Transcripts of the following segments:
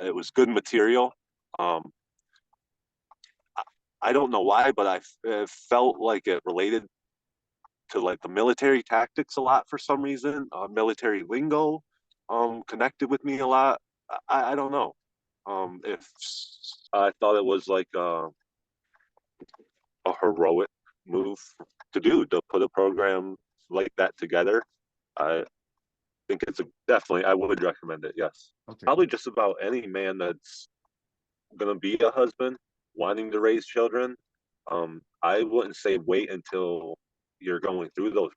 It was good material. Um, I don't know why, but it felt like it related to like the military tactics a lot for some reason. Military lingo connected with me a lot. I don't know. If I thought it was like a heroic move to do to put a program like that together. I think it's definitely, I would recommend it. Yes, Okay. probably just about any man that's going to be a husband, wanting to raise children. I wouldn't say wait until you're going through those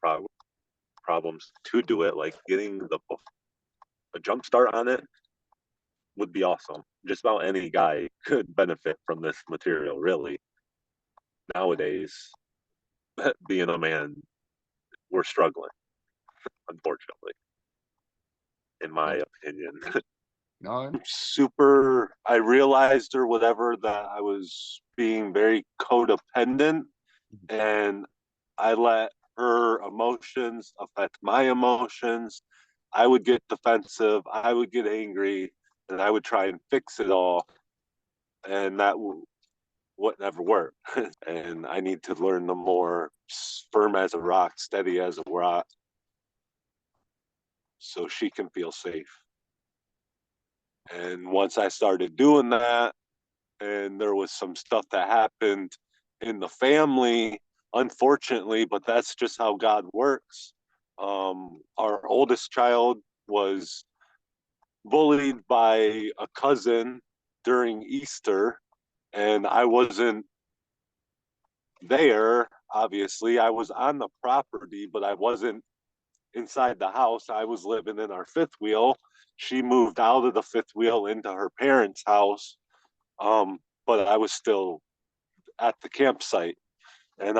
problems to do it. Like getting a jump start on it would be awesome. Just about any guy could benefit from this material, really. Nowadays, being a man, we're struggling, unfortunately, in my Okay. opinion. No. Super, I realized or whatever that I was being very codependent, and I let her emotions affect my emotions. I would get defensive, I would get angry, and I would try and fix it all, and that would never work. And I need to learn the more firm as a rock, steady as a rock, so she can feel safe. And once I started doing that, and there was some stuff that happened in the family, unfortunately, but that's just how God works. Our oldest child was bullied by a cousin during Easter, and I wasn't there. Obviously, I was on the property, but I wasn't inside the house. I was living in our fifth wheel. She moved out of the fifth wheel into her parents' house, but I was still at the campsite. And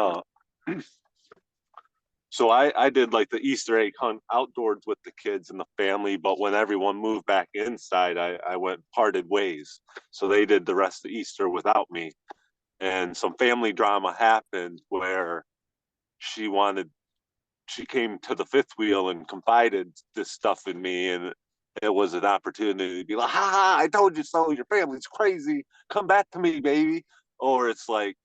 so I did like the Easter egg hunt outdoors with the kids and the family, but when everyone moved back inside, I went parted ways. So they did the rest of Easter without me. And some family drama happened where she wanted she came to the fifth wheel and confided this stuff in me, and it was an opportunity to be like, ha ha, I told you so, your family's crazy, come back to me, baby. Or it's like,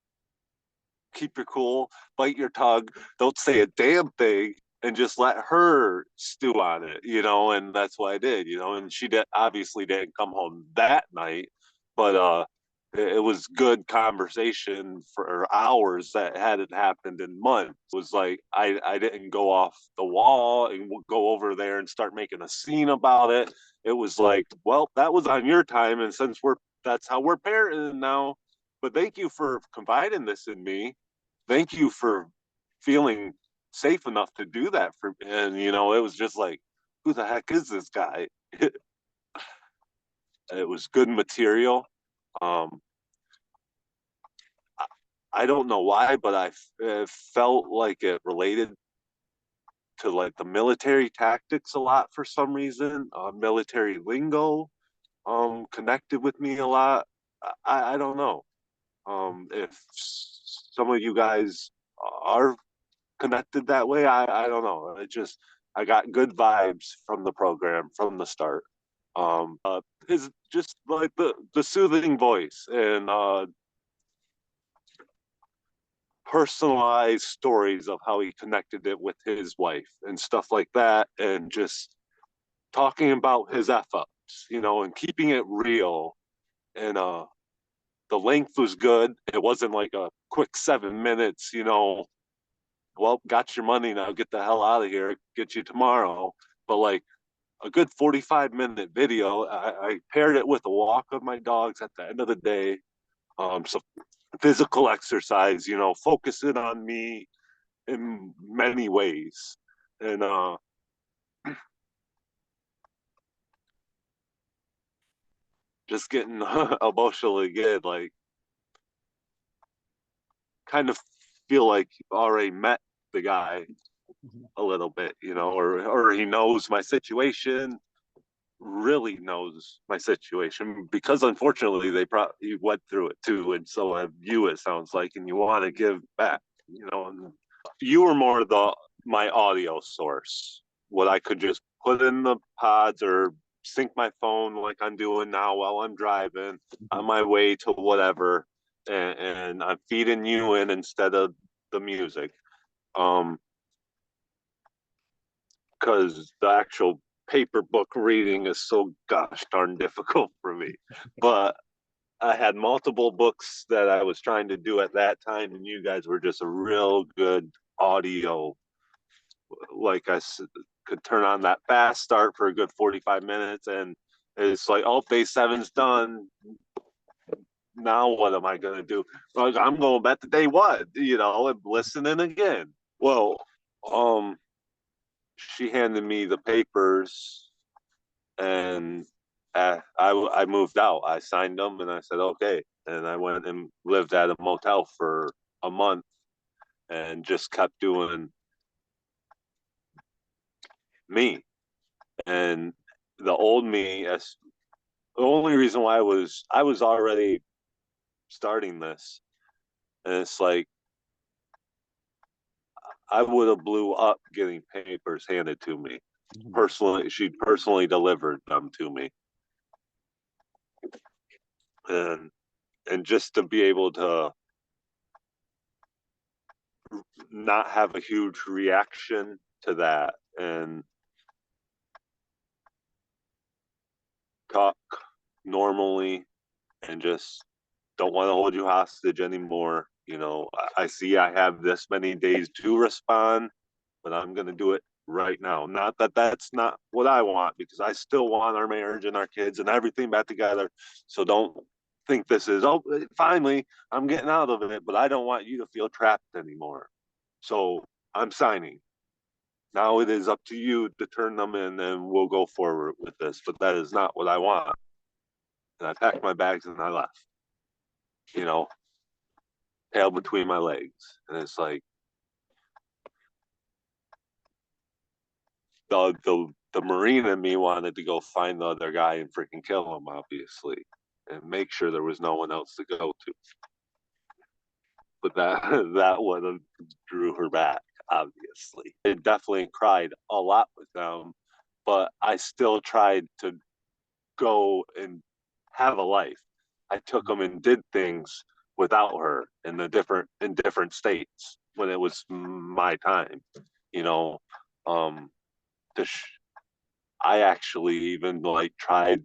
keep your cool, bite your tongue, don't say a damn thing, and just let her stew on it, and that's what I did, and she obviously didn't come home that night, but it was good conversation for hours that hadn't happened in months. It was like I didn't go off the wall and go over there and start making a scene about it. It was like, well, that was on your time, and since that's how we're parenting now. But thank you for confiding this in me. Thank you for feeling safe enough to do that for me. And it was just like, who the heck is this guy? It was good material. um I don't know why, but it felt like it related to like the military tactics a lot for some reason. Military lingo connected with me a lot. I don't know if some of you guys are connected that way. I don't know. I got good vibes from the program from the start. His just like the soothing voice and personalized stories of how he connected it with his wife and stuff like that, and just talking about his f ups, and keeping it real. And the length was good. It wasn't like a quick 7 minutes, well, got your money now, get the hell out of here, get you tomorrow. But like a good 45-minute video. I paired it with a walk of my dogs at the end of the day. So physical exercise, focusing on me in many ways. And just getting emotionally good, like kind of feel like you already met the guy Mhm. a little bit, or he knows my situation, really knows my situation, because unfortunately they probably went through it too, and so have you, it sounds like, and you want to give back, and you were more my audio source, what I could just put in the pods or sync my phone like I'm doing now while I'm driving on Mhm. my way to whatever, and I'm feeding you in instead of the music. Um, because the actual paper book reading is so gosh darn difficult for me. But I had multiple books that I was trying to do at that time, and you guys were just a real good audio. Like could turn on that fast start for a good 45 minutes, and it's like, oh, day seven's done. Now what am I going to do? Like, I'm going back to day one, and listening again. Well, um, she handed me the papers, and I moved out. I signed them, and I said okay, and I went and lived at a motel for a month, and just kept doing me. And the old me, as the only reason why I was already starting this, and it's like I would have blew up getting papers handed to me. Mhm. Personally, she personally delivered them to me, and just to be able to not have a huge reaction to that and talk normally and just don't want to hold you hostage anymore. I see I have this many days to respond, but I'm going to do it right now. Not that that's not what I want, because I still want our marriage and our kids and everything back together. So don't think this is, oh, finally, I'm getting out of it, but I don't want you to feel trapped anymore. So I'm signing. Now it is up to you to turn them in, and we'll go forward with this. But that is not what I want. And I packed my bags and I left, you know, tail between my legs. And it's like the Marine in me wanted to go find the other guy and freaking kill him, obviously, and make sure there was no one else to go to. But that that would have drew her back, obviously. I definitely cried a lot with them, but I still tried to go and have a life. I took them and did things without her in different states when it was my time, you know. Um, to I actually even like tried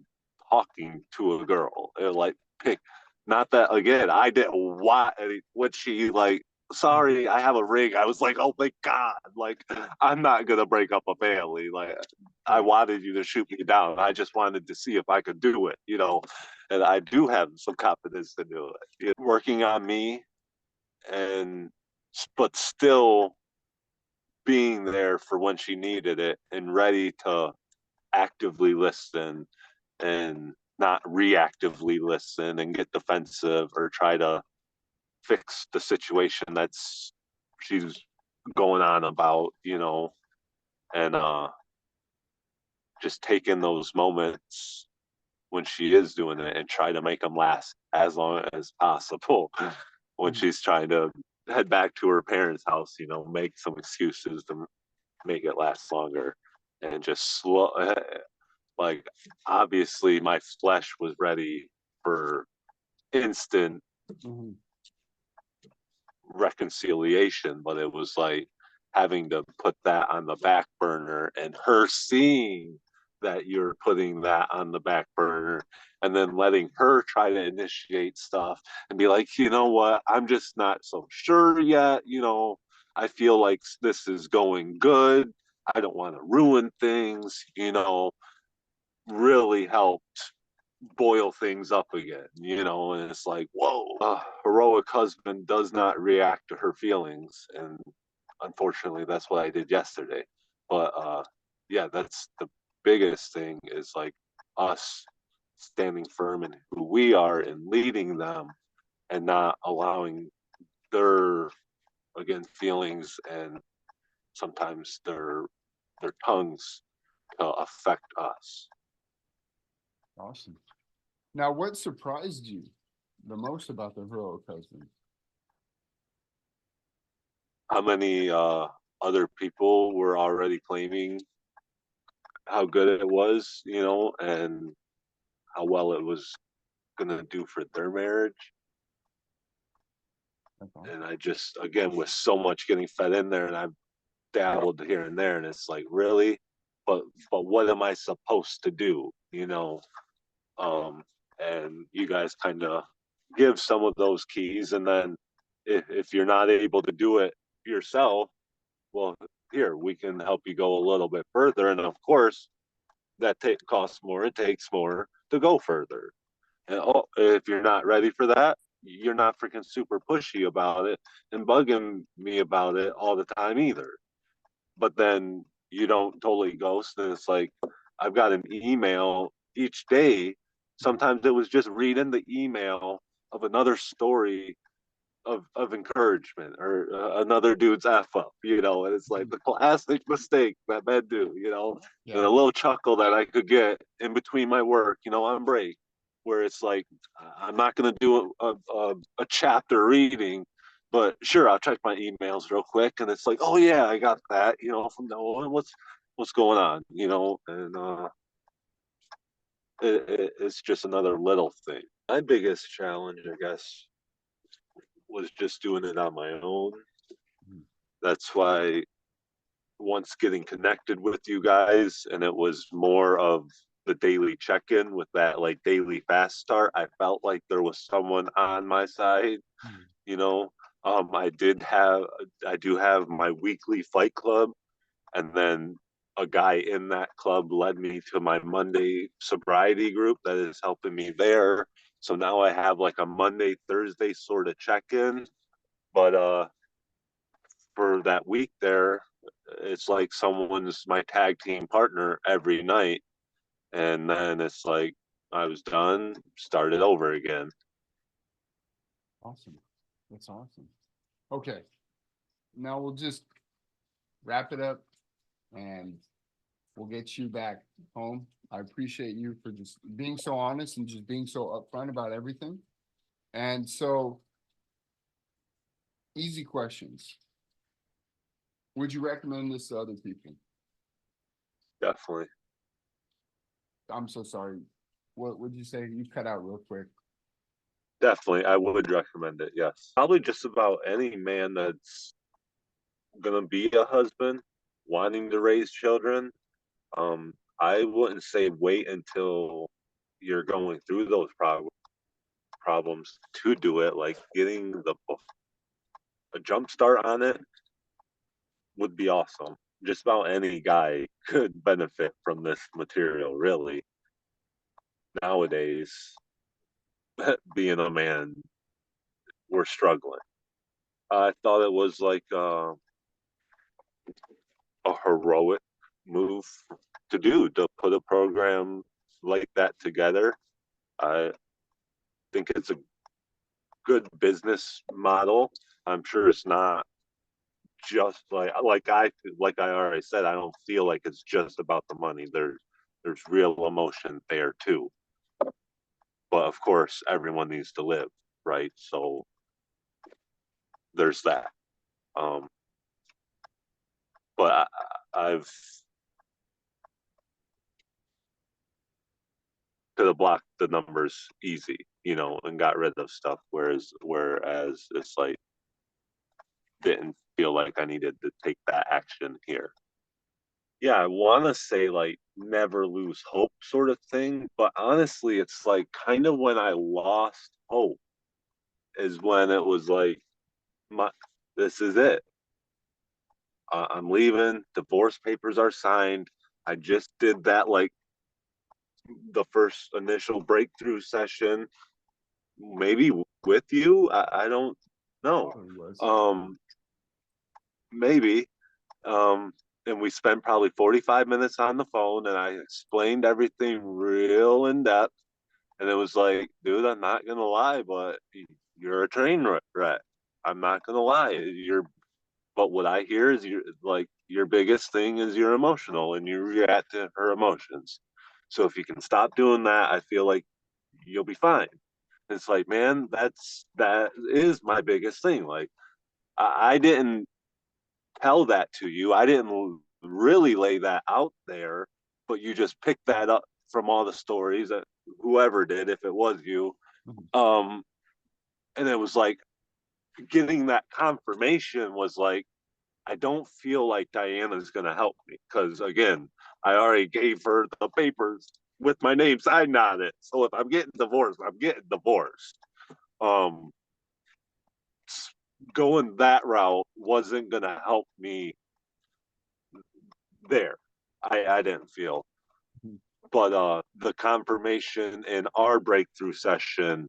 talking to a girl. Like pick, not that again. I didn't want any. What she like? Sorry, I have a ring. I was like, oh my god, like I'm not gonna break up a family. Like I Right. wanted you to shoot me down. I just wanted to see if I could do it. And I do have some confidence to do it. Working on me, and but still being there for when she needed it and ready to actively listen and not reactively listen and get defensive or try to fix the situation that's she's going on about, and just taking those moments when she is doing it and try to make them last as long as possible. When Mhm. she's trying to head back to her parents' house, make some excuses to make it last longer, and just slow. Like, obviously, my flesh was ready for instant Mhm. reconciliation, but it was like having to put that on the back burner, and her seeing that you're putting that on the back burner, and then letting her try to initiate stuff and be like, you know what, I'm just not so sure yet. I feel like this is going good. I don't want to ruin things, really helped boil things up again, and it's like, whoa, a heroic husband does not react to her feelings. And unfortunately, that's what I did yesterday. But yeah, that's the biggest thing is like us standing firm in who we are and leading them and not allowing their, again, feelings and sometimes their tongues to affect us. Awesome. Now, what surprised you the most about the heroic husband? How many other people were already claiming how good it was, and how well it was gonna do for their marriage. That's awesome. And I just, again, with so much getting fed in there, and I've dabbled here and there, and it's like, really, but what am I supposed to do? Um, and you guys kind of give some of those keys, and then if you're not able to do it yourself, well, here we can help you go a little bit further, and of course that costs more. It takes more to go further. And if you're not ready for that, you're not freaking super pushy about it and bugging me about it all the time either. But then you don't totally ghost. And it's like, I've got an email each day. Sometimes it was just reading the email of another story of encouragement, or another dude's f up, and it's like the classic mistake that men do, and Yeah. a little chuckle that I could get in between my work, on break, where it's like, I'm not going to do a chapter reading, but sure, I'll check my emails real quick, and it's like, oh yeah, I got that, from now on, what's going on, and it's just another little thing. My biggest challenge, I guess, was just doing it on my own. Mm. That's why, once getting connected with you guys, and it was more of the daily check-in with that like daily fast start, I felt like there was someone on my side, Mm. you know. I do have my weekly fight club, and then a guy in that club led me to my Monday sobriety group that is helping me there. So now I have like a Monday, Thursday sort of check-in. But for that week there, it's like someone's my tag team partner every night. And then it's like I was done, started over again. Awesome. That's awesome. Okay. Now we'll just wrap it up and we'll get you back home. I appreciate you for just being so honest and just being so upfront about everything. And so, easy questions. Would you recommend this to other people? Definitely. I'm so sorry. What would you say? You cut out real quick. Definitely. I would recommend it. Yes. Probably just about any man that's going to be a husband, wanting to raise children. I wouldn't say wait until you're going through those problems to do it. Like getting a jump start on it would be awesome. Just about any guy could benefit from this material, really. Nowadays, being a man, we're struggling. I thought it was like a heroic move to do, to put a program like that together. I think it's a good business model. I'm sure it's not just like I already said, I don't feel like it's just about the money. There's real emotion there too. But of course, everyone needs to live, right? So there's that. Um, but I've could have blocked the numbers easy, and got rid of stuff. Whereas it's like, didn't feel like I needed to take that action here. Yeah, I want to say like never lose hope sort of thing, but honestly, it's like kind of when I lost hope is when it was like, my this is it. I'm leaving. Divorce papers are signed. I just did that, like the first initial breakthrough session, maybe with you. I don't know. Probably was. Um, maybe. And we spent probably 45 minutes on the phone, and I explained everything real in depth. And it was like, dude, I'm not gonna lie, but you're a train wreck. I'm not gonna lie. But what I hear is your biggest thing is you're emotional and you react to her emotions. So if you can stop doing that, I feel like you'll be fine. It's like, man, that is my biggest thing. Like, I didn't tell that to you. I didn't really lay that out there, but you just pick that up from all the stories that whoever did, if it was you. Um, and it was like getting that confirmation was like, I don't feel like Diana's going to help me because, again, I already gave her the papers with my name signed on it. So if I'm getting divorced, I'm getting divorced. Um, Going that route wasn't going to help me there. I didn't feel. But the confirmation in our breakthrough session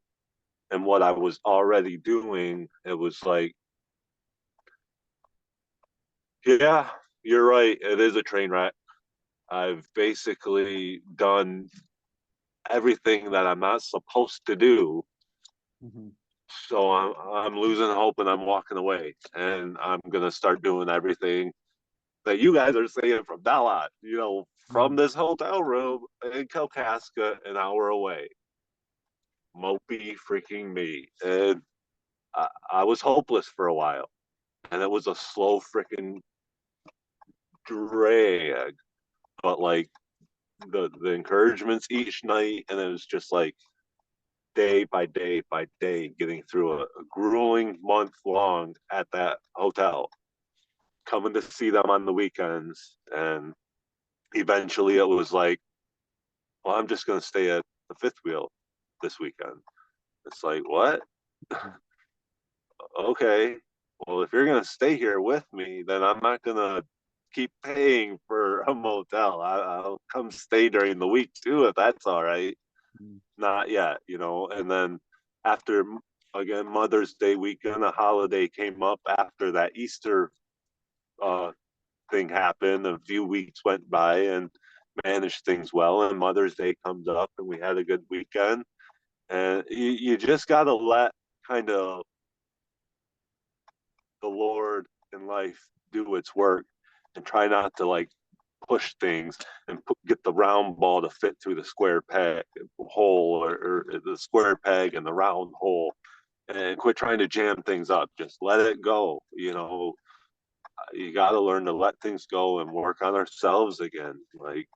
and what I was already doing, it was like, yeah, you're right. It is a train wreck. I've basically done everything that I'm not supposed to do. Mm-hmm. So I'm losing hope and I'm walking away. And I'm gonna start doing everything that you guys are saying from now on. You know, from this hotel room in Kalkaska, an hour away. Mopey freaking me. And I was hopeless for a while. And it was a slow freaking drag. But like the encouragements each night, and it was just like day by day getting through a grueling month long at that hotel, coming to see them on the weekends. And eventually it was like, well, I'm just going to stay at the fifth wheel this weekend. It's like, what? Okay. Well, if you're going to stay here with me, then I'm not going to keep paying for a motel. I'll come stay during the week too, if that's all right. Not yet, you know. And then after, again, Mother's Day weekend, a holiday came up after that Easter uh, thing happened. A few weeks went by and managed things well, and Mother's Day comes up, and we had a good weekend. And you just got to let kind of the Lord in life do its work and try not to like push things and get the round ball to fit through the square peg hole, or the square peg and the round hole, and quit trying to jam things up. Just let it go. You know, you got to learn to let things go and work on ourselves again. Like,